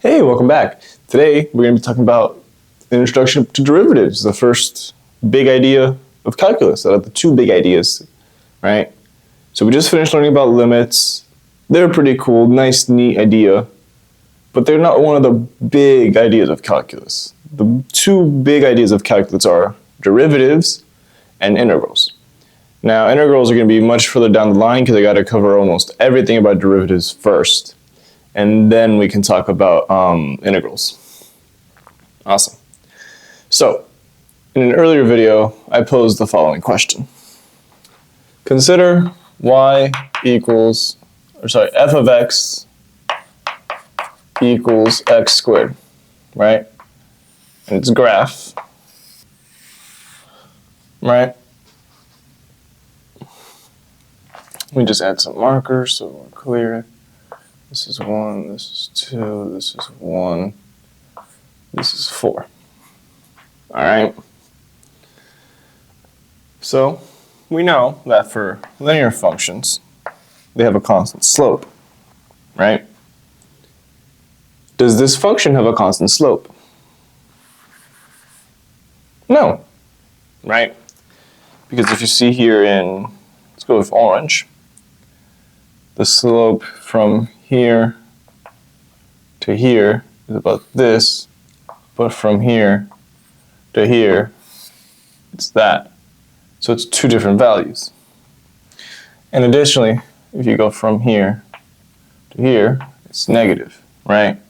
Hey, welcome back. Today, we're going to be talking about the introduction to derivatives, the first big idea of calculus, out of the two big ideas, right? So we just finished learning about limits. They're pretty cool, nice, neat idea, but they're not one of the big ideas of calculus. The two big ideas of calculus are derivatives and integrals. Now, integrals are going to be much further down the line because I got to cover almost everything about derivatives first. And then we can talk about integrals. Awesome. So, in an earlier video, I posed the following question. Consider f of x equals x squared, right? And it's a graph, right? Let me just add some markers so we're clear. This is 1, this is 2, this is 1, this is 4. All right. So we know that for linear functions, they have a constant slope, right? Does this function have a constant slope? No, right? Because if you see here let's go with orange, the slope from here to here is about this, but from here to here, it's that. So it's two different values. And additionally, if you go from here to here, it's negative, right?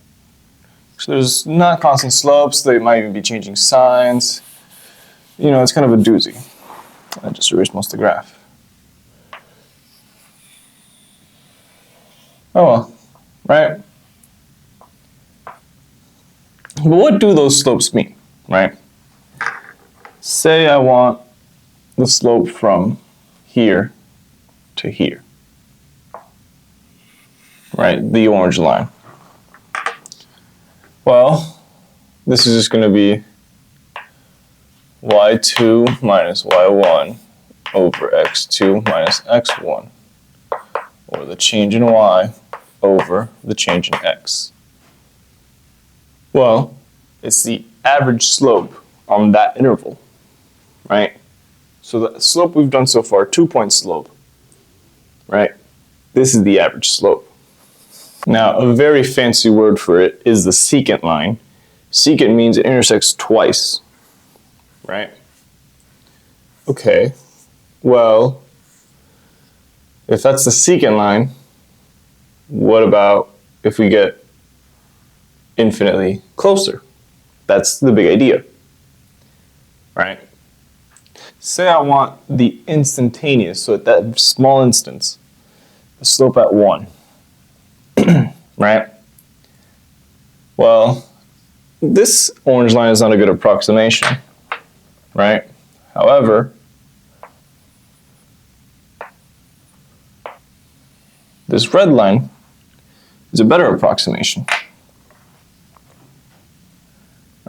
So there's not constant slopes, they might even be changing signs. You know, it's kind of a doozy. I just erased most of the graph. Oh well, right? But what do those slopes mean, right? Say I want the slope from here to here, right? The orange line. Well, this is just going to be y2 minus y1 over x2 minus x1, or the change in y over the change in x. Well, it's the average slope on that interval, right? So the slope we've done so far, 2-point slope, right? This is the average slope. Now, a very fancy word for it is the secant line. Secant means it intersects twice, right? Okay, well, if that's the secant line, what about if we get infinitely closer? That's the big idea, right? Say I want the instantaneous, so at that small instance, the slope at 1, right? Well, this orange line is not a good approximation, right? However, this red line is a better approximation,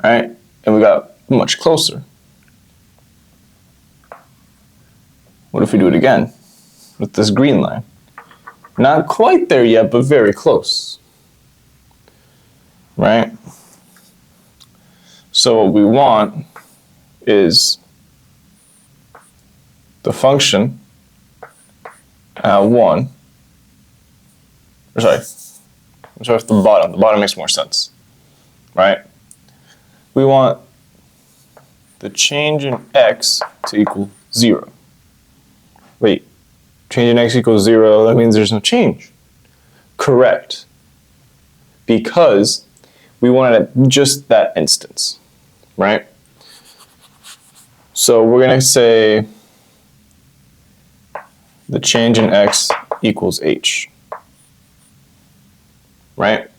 right? And we got much closer. What if we do it again with this green line? Not quite there yet, but very close, right? So what we want is the function at 1, I'm sorry, the bottom. The bottom makes more sense, right? We want the change in x to equal 0. Wait, change in x equals 0, that means there's no change. Correct. Because we want it at just that instance, right? So we're going to say the change in x equals h. Right?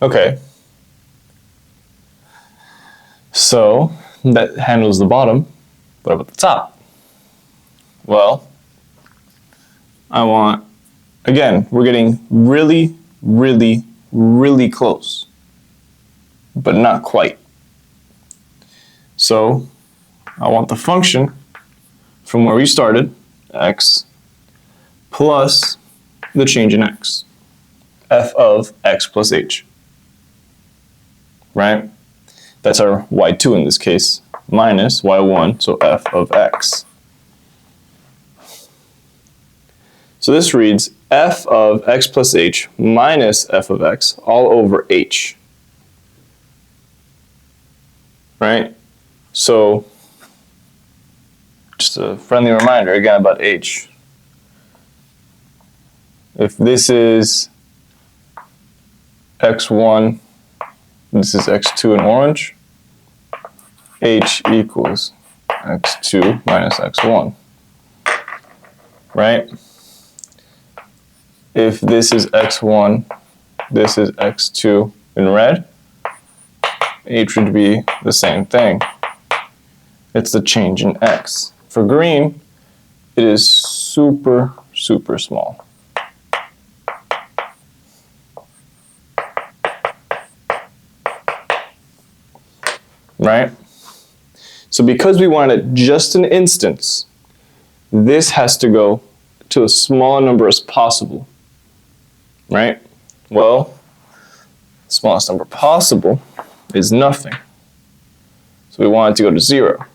Okay. So that handles the bottom. What about the top? Well, I want, again, we're getting really, really, really close, but not quite. So I want the function from where we started, x, plus the change in x f of x plus h, right? That's our y2 in this case, minus y1, so f of x. So this reads f of x plus h minus f of x all over h, right? So just a friendly reminder again about h. If this is x1, this is x2 in orange, h equals x2 minus x1, right? If this is x1, this is x2 in red, h would be the same thing. It's the change in x. For green, it is super, super small. Right? So because we wanted just an instance, this has to go to as small a number as possible. Right? Well, the smallest number possible is nothing. So we want it to go to 0.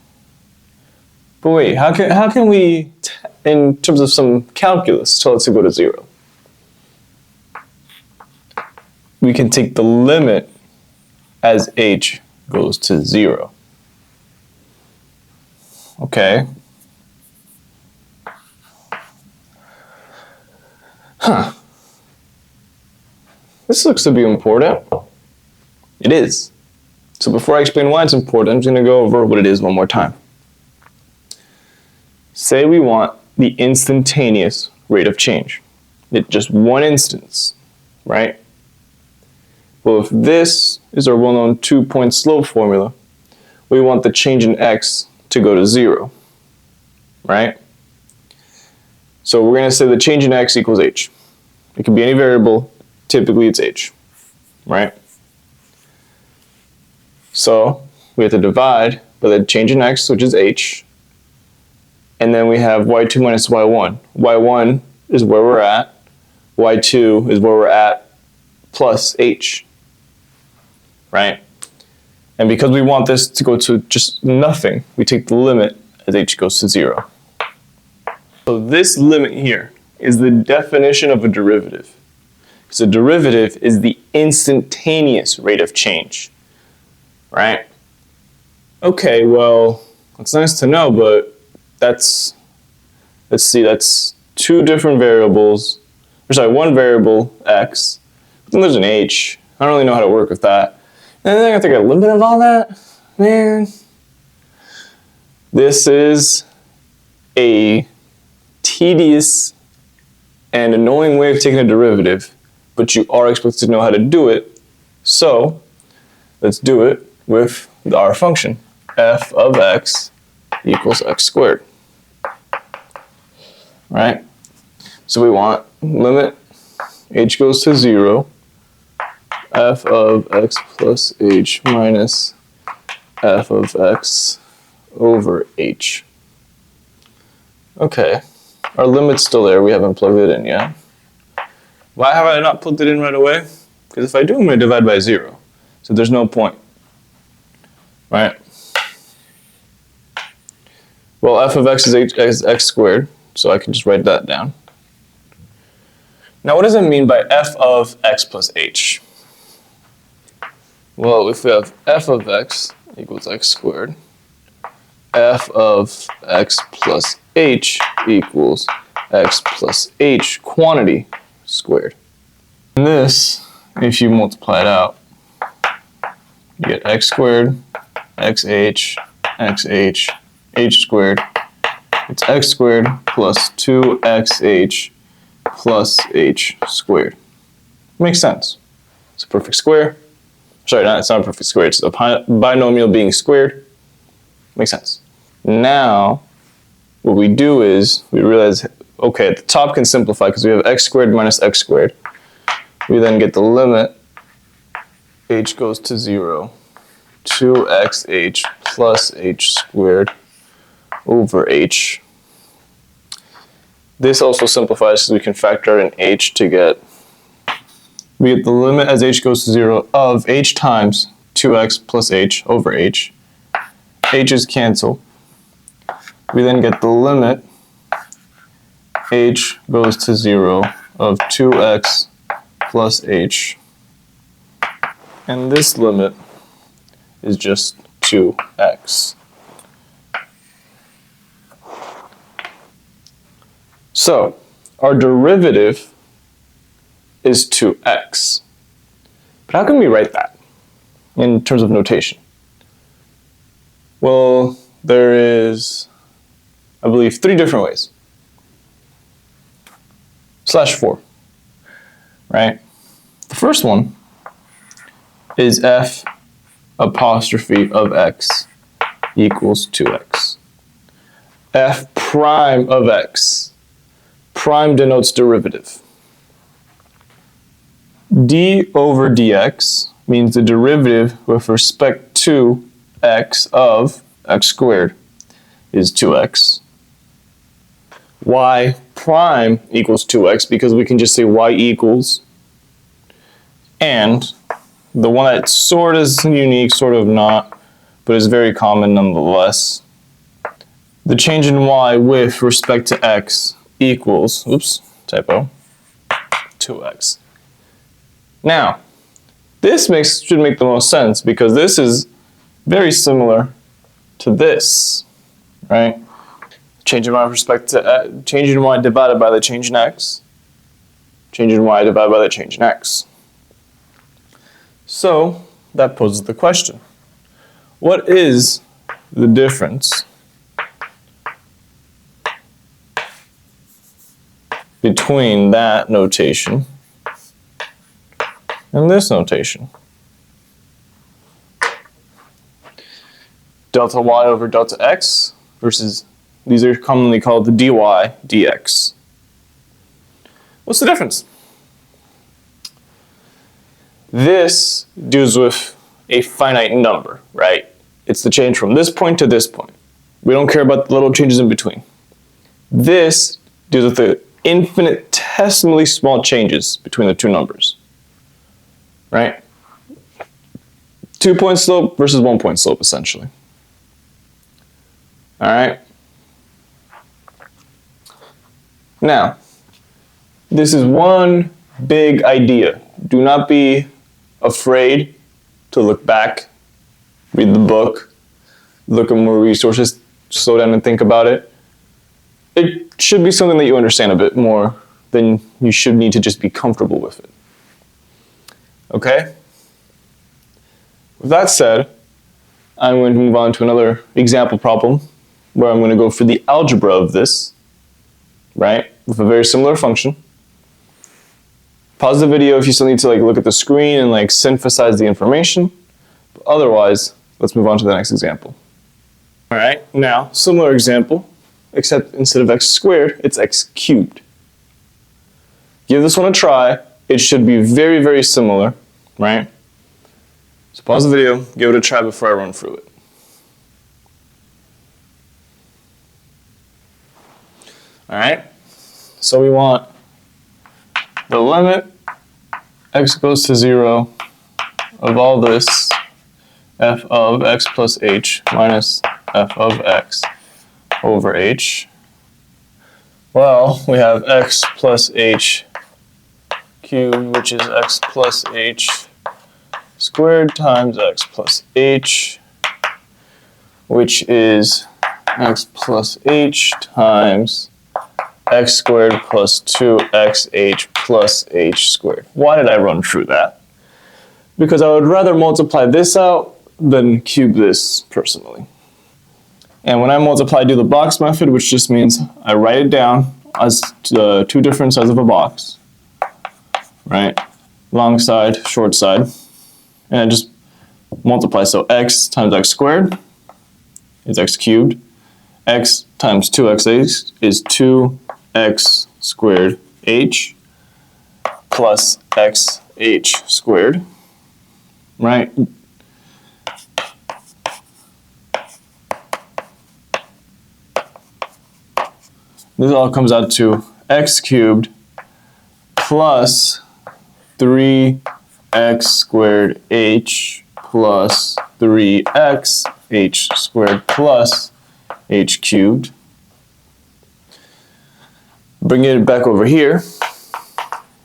But wait, how can we, in terms of some calculus, tell it to go to 0? We can take the limit as h goes to 0. Okay. This looks to be important. It is. So before I explain why it's important, I'm just going to go over what it is one more time. Say we want the instantaneous rate of change. It's just one instance, right? Well, if this is our well-known 2-point slope formula, we want the change in x to go to 0, right? So we're going to say the change in x equals h. It can be any variable. Typically, it's h, right? So we have to divide by the change in x, which is h, and then we have y2 minus y1. y1 is where we're at. y2 is where we're at plus h, right? And because we want this to go to just nothing, we take the limit as h goes to 0. So this limit here is the definition of a derivative. So a derivative is the instantaneous rate of change, right? Okay, well, it's nice to know, but let's see, that's two different variables. Or sorry, one variable, x, but then there's an h. I don't really know how to work with that. And then I have to get a limit of all that? Man. This is a tedious and annoying way of taking a derivative, but you are expected to know how to do it. So let's do it with our function. F of x equals x squared. Right? So we want limit h goes to 0, f of x plus h minus f of x over h. Okay, our limit's still there. We haven't plugged it in yet. Why have I not plugged it in right away? Because if I do, I'm going to divide by 0. So there's no point. Right? Well, f of x is x squared, so I can just write that down. Now, what does it mean by f of x plus h? Well, if we have f of x equals x squared, f of x plus h equals x plus h quantity squared. And this, if you multiply it out, you get x squared, xh, xh, h squared. It's x squared plus 2xh plus h squared. Makes sense. It's a perfect square. Sorry, it's not a perfect square. It's a binomial being squared. Makes sense. Now, what we do is we realize, okay, at the top can simplify because we have x squared minus x squared. We then get the limit h goes to 0, 2xh plus h squared over h. This also simplifies because we can factor in h to get we get the limit as h goes to 0 of h times 2x plus h over h. H's cancel. We then get the limit h goes to 0 of 2x plus h. And this limit is just 2x. So our derivative is 2x. But how can we write that in terms of notation? Well, there is, I believe, 3 different ways. /4, right? The first one is f apostrophe of x equals 2x. F prime of x. Prime denotes derivative. D over dx means the derivative with respect to x of x squared is 2x. Y prime equals 2x because we can just say y equals. And the one that sort of is unique, sort of not, but is very common nonetheless. The change in y with respect to x equals, oops, typo, 2x. Now, this should make the most sense because this is very similar to this, right? Change in y with respect to change in y divided by the change in x. Change in y divided by the change in x. So that poses the question. What is the difference between that notation and this notation? Delta y over delta x versus, these are commonly called the dy dx. What's the difference? This deals with a finite number, right? It's the change from this point to this point. We don't care about the little changes in between. This deals with the infinitesimally small changes between the two numbers, right? 2-point slope versus 1-point slope, essentially. All right? Now, this is one big idea. Do not be afraid to look back, read the book, look at more resources, slow down and think about it. It should be something that you understand a bit more than you should need to just be comfortable with it. Okay? With that said, I'm going to move on to another example problem where I'm going to go for the algebra of this, right, with a very similar function. Pause the video if you still need to look at the screen and synthesize the information. But otherwise, let's move on to the next example. All right, now, similar example, except instead of x squared, it's x cubed. Give this one a try. It should be very, very similar, right? So pause the video, give it a try before I run through it. All right, so we want the limit x goes to 0 of all this f of x plus h minus f of x over h. Well, we have x plus h cubed, which is x plus h squared times x plus h, which is x plus h times x squared plus 2xh plus h squared. Why did I run through that? Because I would rather multiply this out than cube this personally. And when I multiply, I do the box method, which just means I write it down as two different sides of a box, right? Long side, short side, and I just multiply. So x times x squared is x cubed. X times 2xh is 2x squared h plus xh squared, right? This all comes out to x cubed plus 3x squared h plus 3x h squared plus h cubed. Bring it back over here.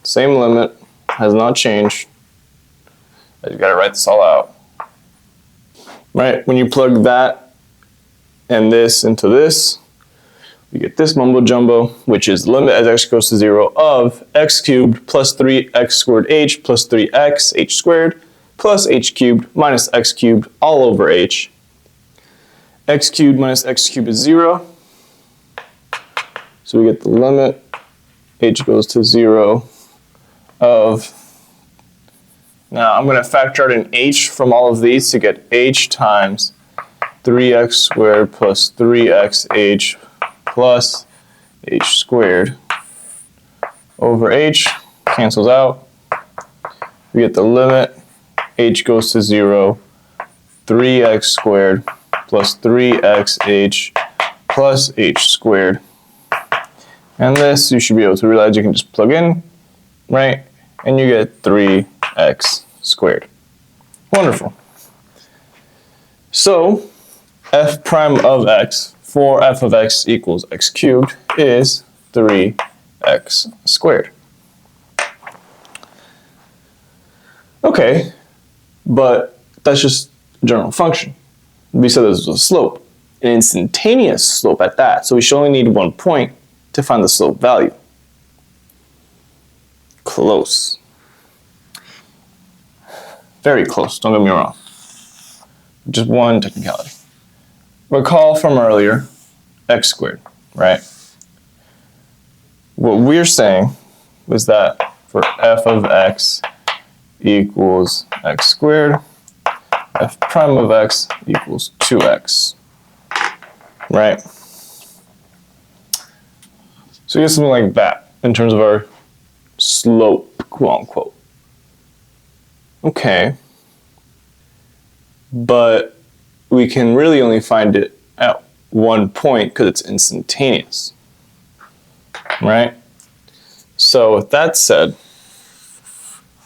Same limit, has not changed. I just gotta write this all out. Right, when you plug that and this into this, you get this mumbo jumbo, which is limit as x goes to 0 of x cubed plus 3x squared h plus 3x h squared plus h cubed minus x cubed all over h. X cubed minus x cubed is 0. So we get the limit h goes to 0 of, now I'm going to factor out an h from all of these to get h times 3x squared plus 3xh plus h squared over h, cancels out. We get the limit, h goes to 0, 3x squared plus 3xh plus h squared. And this you should be able to realize you can just plug in, right? And you get 3x squared. Wonderful. So f prime of x for f of x equals x cubed is 3x squared. Okay, but that's just a general function. We said this was a slope, an instantaneous slope at that, so we should only need 1 point to find the slope value. Close. Very close, don't get me wrong. Just one technicality. Recall from earlier, x squared, right? What we're saying was that for f of x equals x squared, f prime of x equals 2x, right? So we get something like that in terms of our slope, quote unquote. Okay, but we can really only find it at 1 point because it's instantaneous, right? So with that said,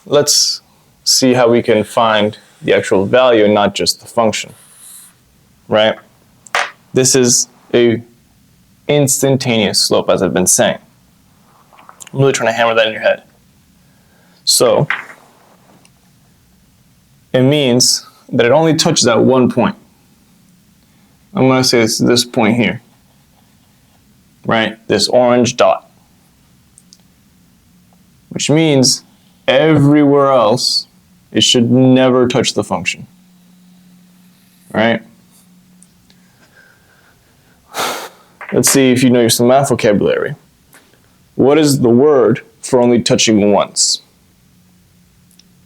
let's see how we can find the actual value and not just the function, right? This is a instantaneous slope, as I've been saying. I'm really trying to hammer that in your head. So it means that it only touches at 1 point. I'm going to say it's this point here, right? This orange dot. Which means everywhere else, it should never touch the function, right? Let's see if you know some math vocabulary. What is the word for only touching once?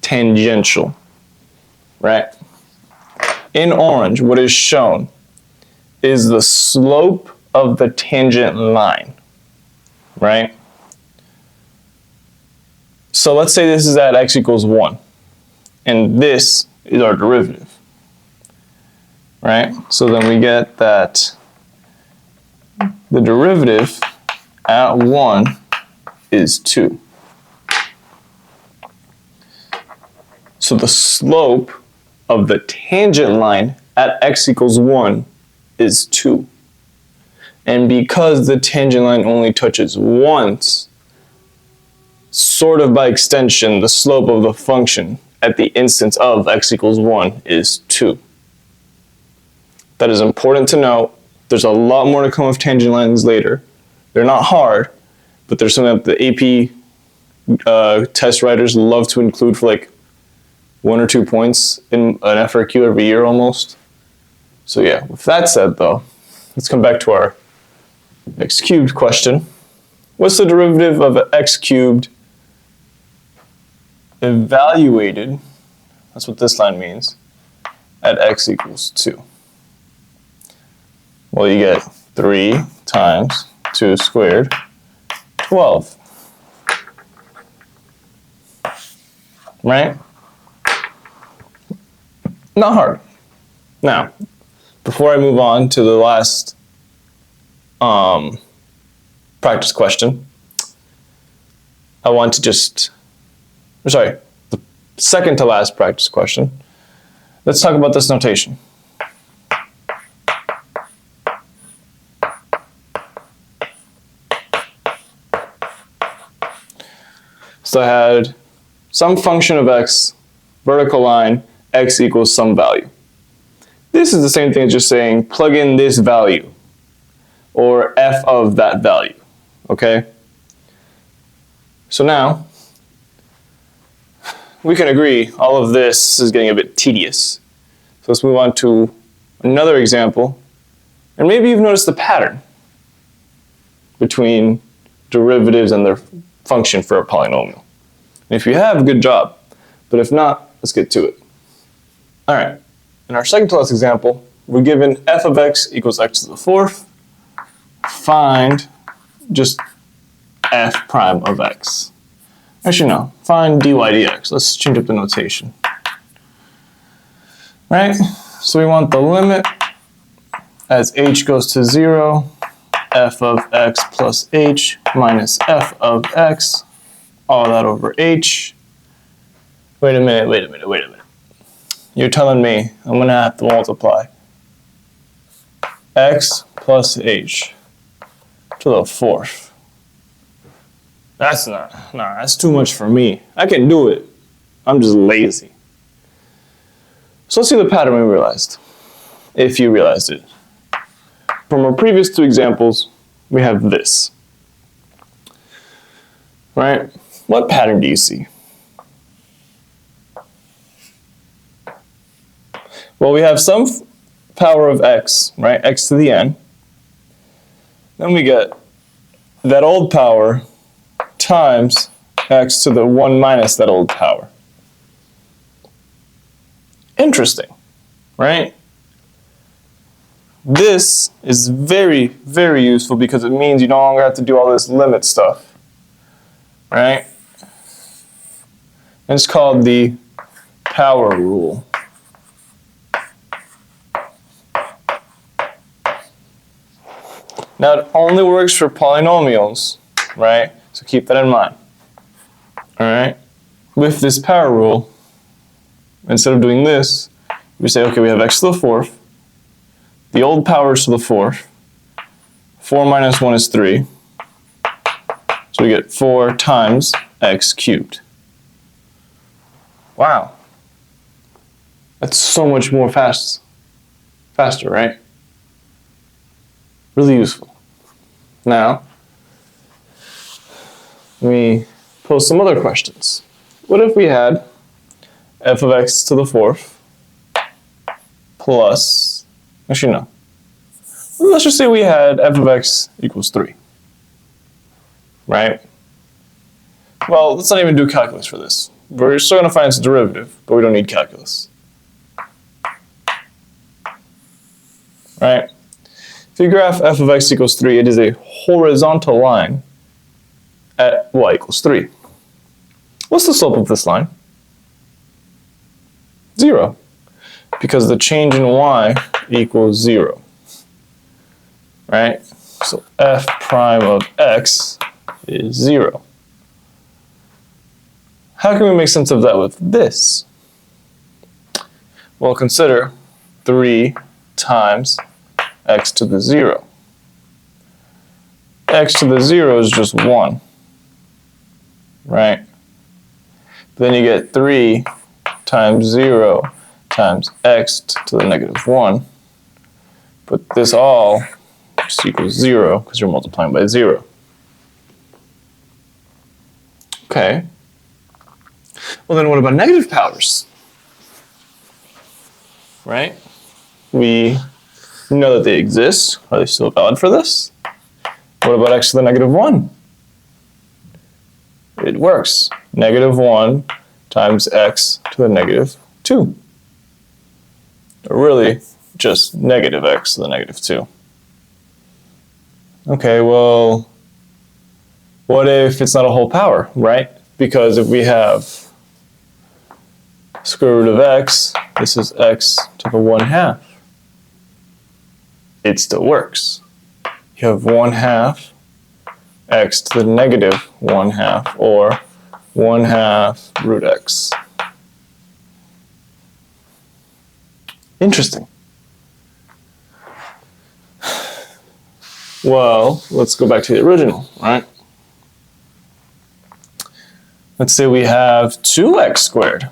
Tangential, right? In orange, what is shown is the slope of the tangent line, right? So let's say this is at x equals 1, and this is our derivative, right? So then we get that the derivative at 1 is 2. So the slope of the tangent line at x equals 1 is 2. And because the tangent line only touches once, sort of by extension, the slope of the function at the instance of x equals 1 is 2. That is important to note. There's a lot more to come with tangent lines later. They're not hard, but there's something that the AP test writers love to include for like 1 or 2 points in an FRQ every year almost. So yeah, with that said though, let's come back to our x cubed question. What's the derivative of x cubed evaluated, that's what this line means, at x equals 2? Well, you get 3 times 2 squared, 12. Right? Not hard. Now, before I move on to the last practice question, I want to just sorry, the second to last practice question. Let's talk about this notation. So I had some function of x, vertical line, x equals some value. This is the same thing as just saying plug in this value or f of that value, okay? So now, we can agree all of this is getting a bit tedious. So let's move on to another example. And maybe you've noticed the pattern between derivatives and their function for a polynomial. And if you have, good job. But if not, let's get to it. All right, in our second to last example, we're given f of x equals x to the fourth. Find just f prime of x. Actually, no, find dy dx. Let's change up the notation. Right, so we want the limit as h goes to 0, f of x plus h minus f of x, all that over h. Wait a minute. You're telling me I'm going to have to multiply x plus h to the fourth. That's that's too much for me. I can do it. I'm just lazy. So let's see the pattern we realized, if you realized it. From our previous two examples, we have this. Right? What pattern do you see? Well, we have some power of x, right? X to the n. Then we get that old power times x to the 1 minus that old power. Interesting, right? This is very, very useful because it means you no longer have to do all this limit stuff, right? And it's called the power rule. Now, it only works for polynomials, right? So keep that in mind, all right? With this power rule, instead of doing this, we say, okay, we have x to the fourth. The old power is to the fourth. 4 minus 1 is 3. So we get 4 times x cubed. Wow. That's so much more faster, right? Really useful. Now, let me pose some other questions. What if we had f of x to the fourth plus, actually no. Let's just say we had f of x equals 3, right? Well, let's not even do calculus for this. We're still going to find its derivative, but we don't need calculus. Right? If you graph f of x equals 3, it is a horizontal line at y equals 3. What's the slope of this line? 0, because the change in y equals 0, right? So f prime of x is 0. How can we make sense of that with this? Well, consider 3 times x to the 0. X to the 0 is just 1, right? Then you get 3 times 0 times x to the negative 1. But this all just equals 0 because you're multiplying by 0. Okay. Well, then what about negative powers? Right? We know that they exist. Are they still valid for this? What about x to the negative 1? It works. Negative 1 times x to the negative 2. Or really, just negative x to the negative 2. Okay, well, what if it's not a whole power, right? Because if we have square root of x, this is x to the 1/2. It still works. You have 1/2 x to the negative 1/2, or 1/2 root x. Interesting. Well, let's go back to the original, right? Let's say we have 2x squared.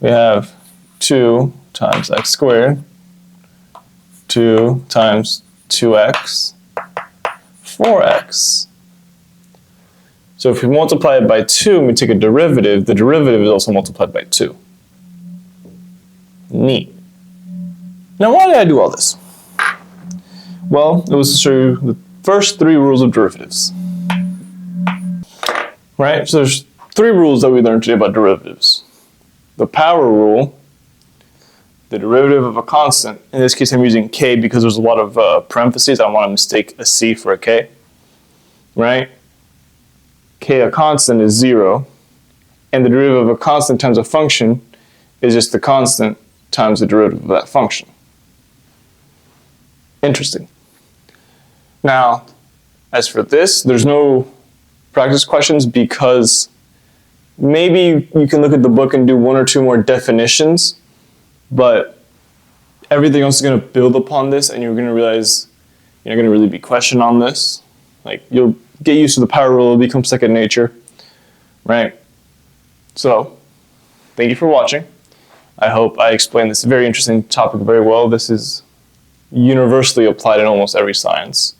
We have 2 times x squared, 2 times 2x, 4x. So if we multiply it by 2 and we take a derivative, the derivative is also multiplied by 2. Neat. Now why did I do all this? Well, it was to show you the first 3 rules of derivatives. Right? So there's 3 rules that we learned today about derivatives. The power rule, the derivative of a constant. In this case, I'm using k because there's a lot of parentheses. I don't want to mistake a c for a k. Right? K, a constant, is 0. And the derivative of a constant times a function is just the constant times the derivative of that function. Interesting. Now, as for this, there's no practice questions because maybe you can look at the book and do 1 or 2 more definitions, but everything else is going to build upon this, and you're going to realize you're not going to really be questioned on this. Like, you'll get used to the power rule, it'll become second nature, right? So, thank you for watching. I hope I explained this very interesting topic very well. This is universally applied in almost every science.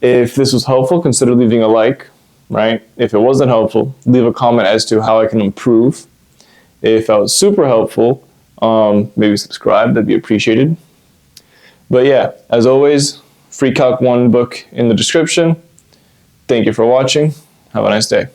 If this was helpful, consider leaving a like, right? If it wasn't helpful, leave a comment as to how I can improve. If I was super helpful, maybe subscribe, that'd be appreciated. But yeah, as always, free Calc 1 book in the description. Thank you for watching. Have a nice day.